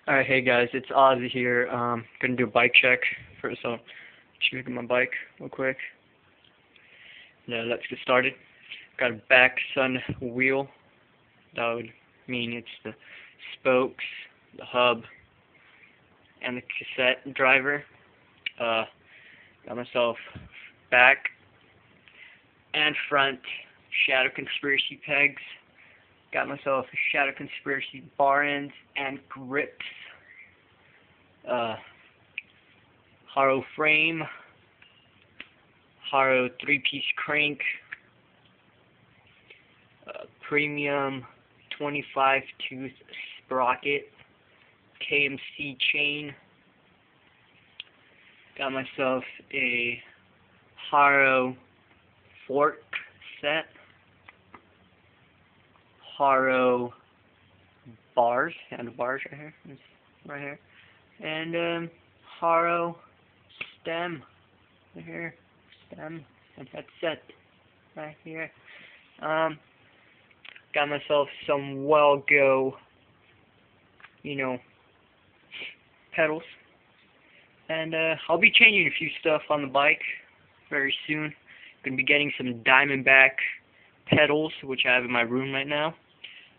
Alright, hey guys, it's Ozzy here. Gonna do a bike check. First, I'll check my bike real quick. Now, let's get started. Got a back sun wheel. That would mean it's the spokes, the hub, and the cassette driver. Got myself back and front Shadow Conspiracy pegs. Got myself a Shadow Conspiracy bar ends and grips. Haro frame. Haro 3-piece crank. Premium 25-tooth sprocket. KMC chain. Got myself a Haro fork set. Haro bars, handlebars right here, and Haro stem right here, stem and headset right here. Got myself some Well-Go, pedals, and I'll be changing a few stuff on the bike very soon. Gonna be getting some Diamondback pedals, which I have in my room right now.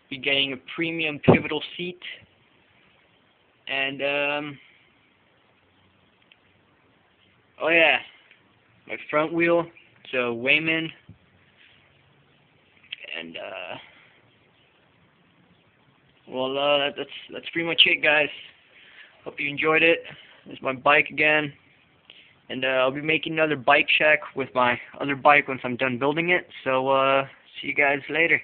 Be getting a premium pivotal seat, and oh yeah, my front wheel, so Wayman, and that's pretty much it, guys. Hope you enjoyed it. It's my bike again, and I'll be making another bike check with my other bike once I'm done building it. So see you guys later.